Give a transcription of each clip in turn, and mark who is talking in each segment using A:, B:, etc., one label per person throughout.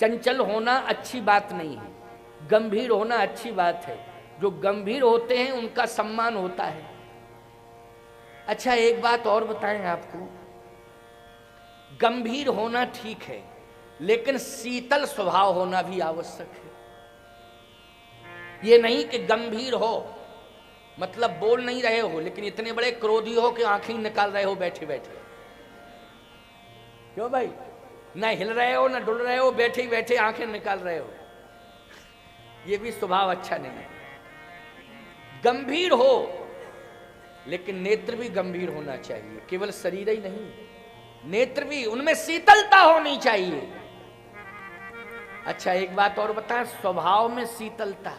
A: चंचल होना अच्छी बात नहीं है, गंभीर होना अच्छी बात है। जो गंभीर होते हैं उनका सम्मान होता है। अच्छा, एक बात और बताएं आपको, गंभीर होना ठीक है, लेकिन शीतल स्वभाव होना भी आवश्यक है। ये नहीं कि गंभीर हो मतलब बोल नहीं रहे हो, लेकिन इतने बड़े क्रोधी हो कि आंखें निकाल रहे हो बैठे बैठे। क्यों भाई? ना हिल रहे हो, ना डुल रहे हो, बैठे बैठे आंखें निकाल रहे हो। ये भी स्वभाव अच्छा नहीं है। गंभीर हो, लेकिन नेत्र भी गंभीर होना चाहिए, केवल शरीर ही नहीं, नेत्र भी, उनमें शीतलता होनी चाहिए। अच्छा, एक बात और बताएं, स्वभाव में शीतलता,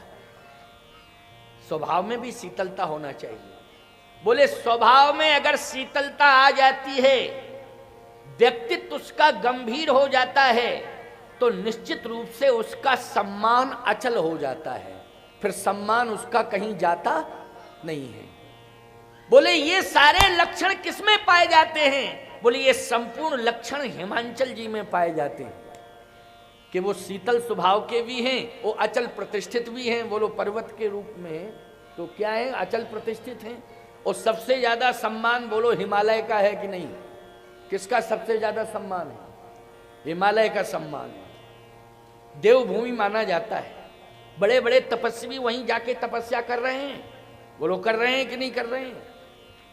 A: स्वभाव में भी शीतलता होना चाहिए। बोले स्वभाव में अगर शीतलता आ जाती है, व्यक्तित्व उसका गंभीर हो जाता है, तो निश्चित रूप से उसका सम्मान अचल हो जाता है, फिर सम्मान उसका कहीं जाता नहीं है। बोले ये सारे लक्षण किसमें पाए जाते हैं? बोले ये संपूर्ण लक्षण हिमांचल जी में पाए जाते हैं कि वो शीतल स्वभाव के भी हैं, वो अचल प्रतिष्ठित भी हैं। बोलो पर्वत के रूप में तो क्या है, अचल प्रतिष्ठित हैं। और सबसे ज्यादा सम्मान बोलो हिमालय का है कि नहीं? किसका सबसे ज्यादा सम्मान है? हिमालय का सम्मान है। देवभूमि माना जाता है। बड़े बड़े तपस्वी वहीं जाके तपस्या कर रहे हैं। बोलो कर रहे हैं कि नहीं कर रहे हैं?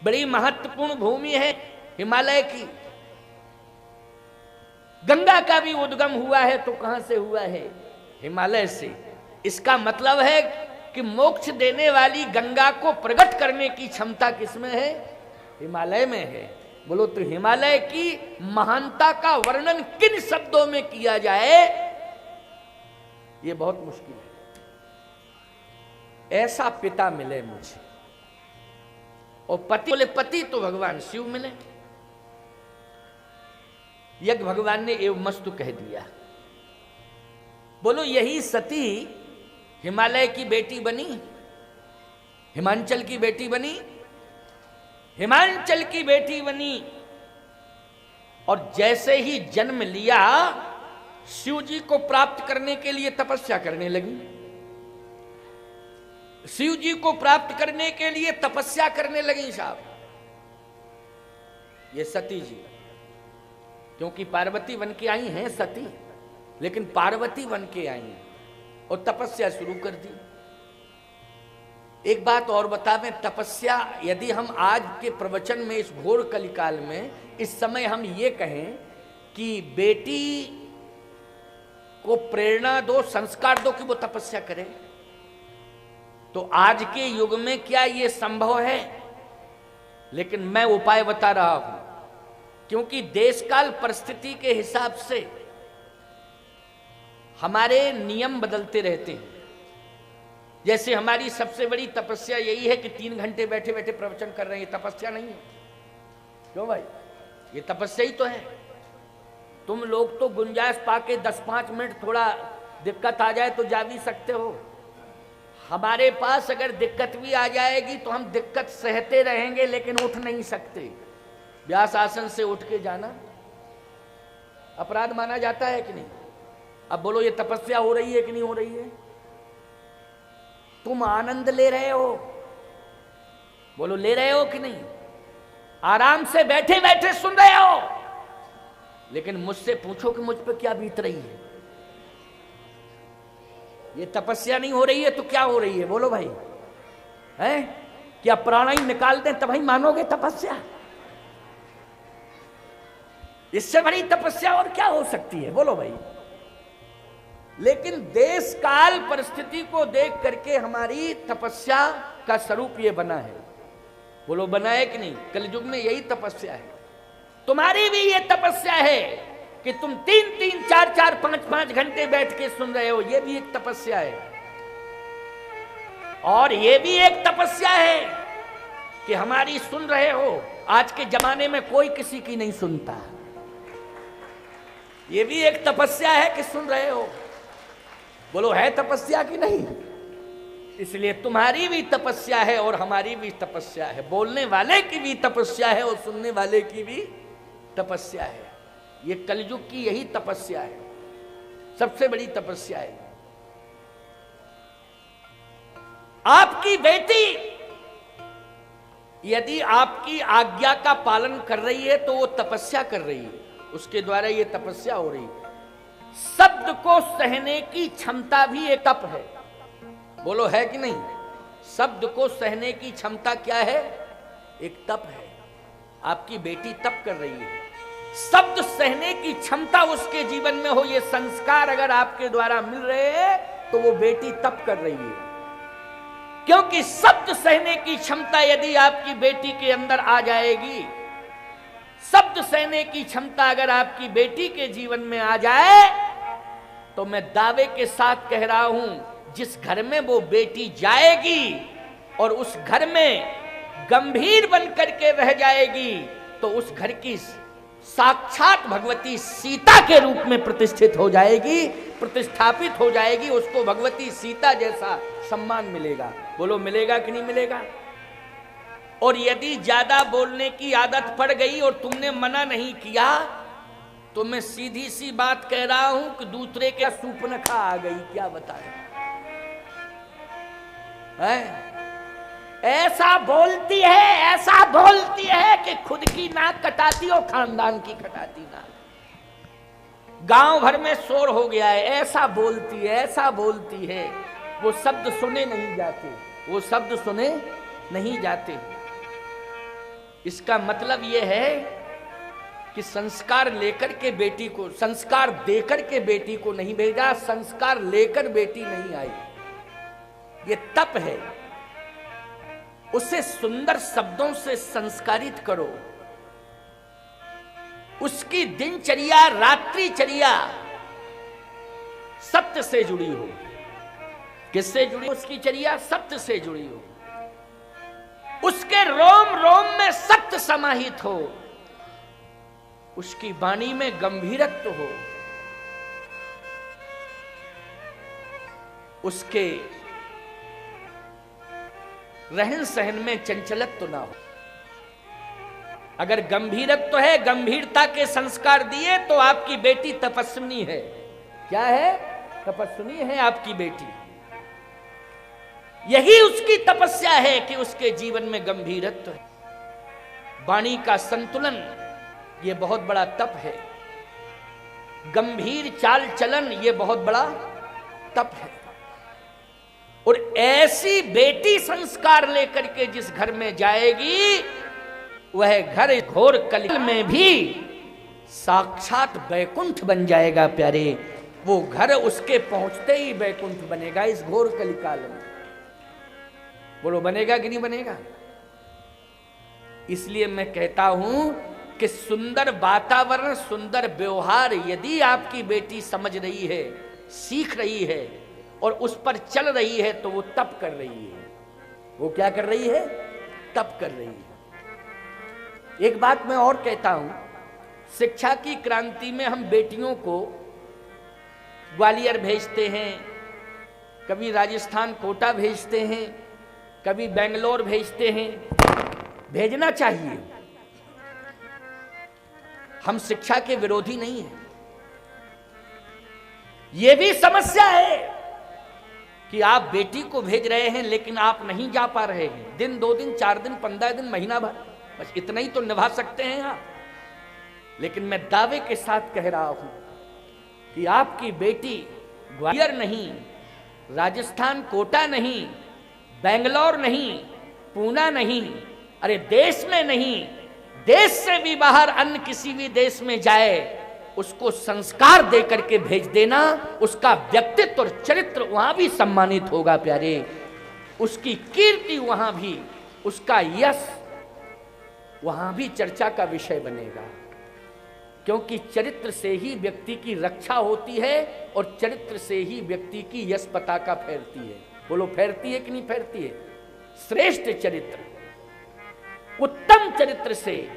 A: बड़ी महत्वपूर्ण भूमि है हिमालय की। गंगा का भी उद्गम हुआ है तो कहां से हुआ है? हिमालय से। इसका मतलब है कि मोक्ष देने वाली गंगा को प्रकट करने की क्षमता किसमें है? हिमालय में है। बोलो तो हिमालय की महानता का वर्णन किन शब्दों में किया जाए, यह बहुत मुश्किल है। ऐसा पिता मिले मुझे। और पति, बोले पति तो भगवान शिव मिले। यज्ञ भगवान ने एवं मस्तु कह दिया। बोलो यही सती हिमालय की बेटी बनी, हिमांचल की बेटी बनी, हिमांचल की बेटी बनी। और जैसे ही जन्म लिया, शिव जी को प्राप्त करने के लिए तपस्या करने लगी। शिव जी को प्राप्त करने के लिए तपस्या करने लगी साहब ये सती जी। क्योंकि पार्वती बन के आई हैं सती, लेकिन पार्वती बन के आई हैं और तपस्या शुरू कर दी। एक बात और बता दें, तपस्या यदि हम आज के प्रवचन में इस घोर कलिकाल में इस समय हम ये कहें कि बेटी को प्रेरणा दो, संस्कार दो कि वो तपस्या करे, तो आज के युग में क्या ये संभव है? लेकिन मैं उपाय बता रहा हूं, क्योंकि देश काल परिस्थिति के हिसाब से हमारे नियम बदलते रहते हैं। जैसे हमारी सबसे बड़ी तपस्या यही है कि 3 घंटे बैठे बैठे प्रवचन कर रहे हैं, ये तपस्या नहीं है। क्यों भाई? ये तपस्या ही तो है। तुम लोग तो गुंजाइश पाके 10-5 मिनट थोड़ा दिक्कत आ जाए तो जा भी सकते हो। हमारे पास अगर दिक्कत भी आ जाएगी तो हम दिक्कत सहते रहेंगे, लेकिन उठ नहीं सकते। व्यास आसन से उठ के जाना अपराध माना जाता है कि नहीं? अब बोलो ये तपस्या हो रही है कि नहीं हो रही है? तुम आनंद ले रहे हो, बोलो ले रहे हो कि नहीं? आराम से बैठे बैठे सुन रहे हो, लेकिन मुझसे पूछो कि मुझ पर क्या बीत रही है। ये तपस्या नहीं हो रही है तो क्या हो रही है? बोलो भाई, है क्या प्राण ही निकाल दें तब ही मानोगे तपस्या? इससे बड़ी तपस्या और क्या हो सकती है? बोलो भाई। लेकिन देश काल परिस्थिति को देख करके हमारी तपस्या का स्वरूप ये बना है। बोलो बना है कि नहीं? कलयुग में यही तपस्या है। तुम्हारी भी ये तपस्या है कि तुम 3-3, 4-4, 5-5 घंटे बैठ के सुन रहे हो, ये भी एक तपस्या है। और ये भी एक तपस्या है कि हमारी सुन रहे हो। आज के जमाने में कोई किसी की नहीं सुनता, ये भी एक तपस्या है कि सुन रहे हो। बोलो है तपस्या कि नहीं? इसलिए तुम्हारी भी तपस्या है और हमारी भी तपस्या है। बोलने वाले की भी तपस्या है और सुनने वाले की भी तपस्या है। ये कलयुग की यही तपस्या है। सबसे बड़ी तपस्या है। आपकी बेटी यदि आपकी आज्ञा का पालन कर रही है तो वो तपस्या कर रही है, उसके द्वारा ये तपस्या हो रही है। शब्द को सहने की क्षमता भी एक तप है। बोलो है कि नहीं? शब्द को सहने की क्षमता क्या है? एक तप है। आपकी बेटी तप कर रही है। शब्द सहने की क्षमता उसके जीवन में हो, ये संस्कार अगर आपके द्वारा मिल रहे हैं तो वो बेटी तप कर रही है। क्योंकि शब्द सहने की क्षमता यदि आपकी बेटी के अंदर आ जाएगी, शब्द सहने की क्षमता अगर आपकी बेटी के जीवन में आ जाए, तो मैं दावे के साथ कह रहा हूं, जिस घर में वो बेटी जाएगी और उस घर में गंभीर बनकर के रह जाएगी, तो उस घर की साक्षात भगवती सीता के रूप में प्रतिष्ठित हो जाएगी, प्रतिष्ठापित हो जाएगी। उसको भगवती सीता जैसा सम्मान मिलेगा। बोलो मिलेगा कि नहीं मिलेगा? और यदि ज्यादा बोलने की आदत पड़ गई और तुमने मना नहीं किया, तो मैं सीधी सी बात कह रहा हूं कि दूसरे के सूपनखा आ गई, क्या बताएं? ऐसा बोलती है कि खुद की नाक कटाती और खानदान की कटाती नाक। गांव भर में शोर हो गया है, ऐसा बोलती है। वो शब्द सुने नहीं जाते। इसका मतलब यह है कि संस्कार लेकर के बेटी को, संस्कार देकर के बेटी को नहीं भेजा, संस्कार लेकर बेटी नहीं आई। ये तप है। उसे सुंदर शब्दों से संस्कारित करो। उसकी दिनचर्या, रात्रिचर्या सत्य से जुड़ी हो। किससे जुड़ी? उसकी चर्या सत्य से जुड़ी हो। उसके रोम रोम में सत्य समाहित हो। उसकी वाणी में गंभीरत्व हो। उसके रहन सहन में चंचलत्व ना हो। अगर गंभीरत्व है, गंभीरता के संस्कार दिए, तो आपकी बेटी तपस्विनी है। क्या है? तपस्विनी है आपकी बेटी। यही उसकी तपस्या है कि उसके जीवन में गंभीरत्व है। वाणी का संतुलन, यह बहुत बड़ा तप है। गंभीर चाल चलन, यह बहुत बड़ा तप है। और ऐसी बेटी संस्कार लेकर के जिस घर में जाएगी, वह घर घोर कलि में भी साक्षात वैकुंठ बन जाएगा प्यारे। वो घर उसके पहुंचते ही वैकुंठ बनेगा इस घोर कलिकाल में। बोलो बनेगा कि नहीं बनेगा? इसलिए मैं कहता हूं कि सुंदर वातावरण, सुंदर व्यवहार यदि आपकी बेटी समझ रही है, सीख रही है और उस पर चल रही है, तो वो तप कर रही है। वो क्या कर रही है? तप कर रही है। एक बात मैं और कहता हूं, शिक्षा की क्रांति में हम बेटियों को ग्वालियर भेजते हैं, कभी राजस्थान कोटा भेजते हैं, कभी बेंगलोर भेजते हैं। भेजना चाहिए। हम शिक्षा के विरोधी नहीं हैं। यह भी समस्या है कि आप बेटी को भेज रहे हैं लेकिन आप नहीं जा पा रहे हैं। दिन, 2 दिन, 4 दिन, 15 दिन, महीना भर, बस इतना ही तो निभा सकते हैं आप। लेकिन मैं दावे के साथ कह रहा हूं कि आपकी बेटी ग्वालियर नहीं, राजस्थान कोटा नहीं, बेंगलोर नहीं, पूना नहीं, अरे देश में नहीं, देश से भी बाहर अन्य किसी भी देश में जाए, उसको संस्कार देकर के भेज देना। उसका व्यक्तित्व और चरित्र वहां भी सम्मानित होगा प्यारे। उसकी कीर्ति वहां भी, उसका यश वहां भी चर्चा का विषय बनेगा। क्योंकि चरित्र से ही व्यक्ति की रक्षा होती है और चरित्र से ही व्यक्ति की यश पताका फैलती है। बोलो फैलती है कि नहीं फैलती है? श्रेष्ठ चरित्र, उत्तम चरित्र से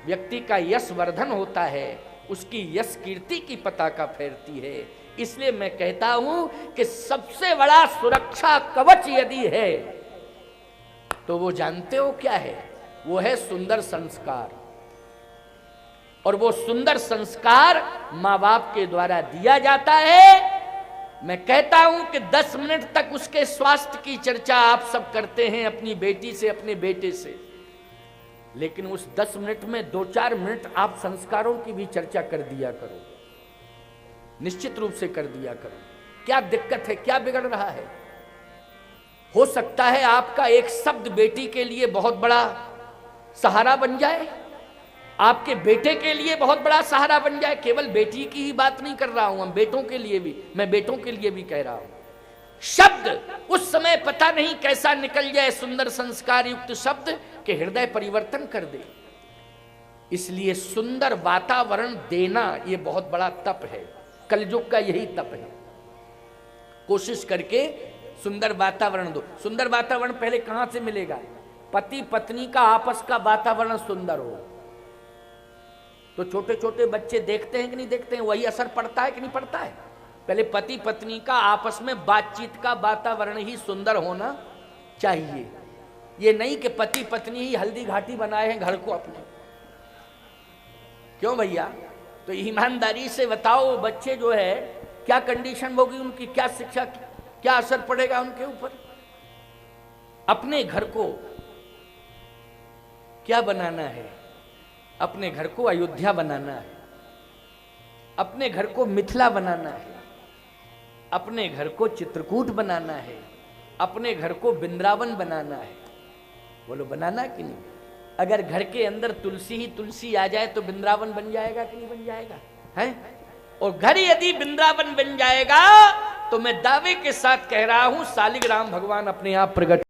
A: व्यक्ति का यश वर्धन होता है, उसकी यश कीर्ति की पताका फैलती है। इसलिए मैं कहता हूं कि सबसे बड़ा सुरक्षा कवच यदि है तो वो जानते हो क्या है? वो है सुंदर संस्कार। और वो सुंदर संस्कार माँ बाप के द्वारा दिया जाता है मैं कहता हूं कि 10 मिनट तक उसके स्वास्थ्य की चर्चा आप सब करते हैं अपनी बेटी से, अपने बेटे से, लेकिन उस 10 मिनट में 2-4 मिनट आप संस्कारों की भी चर्चा कर दिया करो, निश्चित रूप से कर दिया करो। क्या दिक्कत है, क्या बिगड़ रहा है? हो सकता है आपका एक शब्द बेटी के लिए बहुत बड़ा सहारा बन जाए, आपके बेटे के लिए बहुत बड़ा सहारा बन जाए। केवल बेटी की ही बात नहीं कर रहा हूं, हम बेटों के लिए भी, मैं बेटों के लिए भी कह रहा हूं। शब्द उस समय पता नहीं कैसा निकल जाए, सुंदर संस्कार युक्त शब्द के हृदय परिवर्तन कर दे। इसलिए सुंदर वातावरण देना यह बहुत बड़ा तप है, कलयुग का यही तप है। कोशिश करके सुंदर वातावरण दो। सुंदर वातावरण पहले कहां से मिलेगा? पति पत्नी का आपस का वातावरण सुंदर हो तो छोटे छोटे बच्चे देखते हैं कि नहीं देखते हैं, वही असर पड़ता है कि नहीं पड़ता है। पहले पति पत्नी का आपस में बातचीत का वातावरण ही सुंदर होना चाहिए। ये नहीं कि पति पत्नी ही हल्दी घाटी बनाए हैं घर को अपने। क्यों भैया? तो ईमानदारी से बताओ, बच्चे जो है क्या कंडीशन होगी उनकी, क्या शिक्षा, क्या असर पड़ेगा उनके ऊपर? अपने घर को क्या बनाना है? अपने घर को अयोध्या बनाना है, अपने घर को मिथिला बनाना है, अपने घर को चित्रकूट बनाना है, अपने घर को वृंदावन बनाना है। बोलो बनाना कि नहीं? अगर घर के अंदर तुलसी ही तुलसी आ जाए तो वृंदावन बन जाएगा कि नहीं बन जाएगा? है? और घर यदि वृंदावन बन जाएगा तो मैं दावे के साथ कह रहा हूं शालिग्राम भगवान अपने आप प्रकट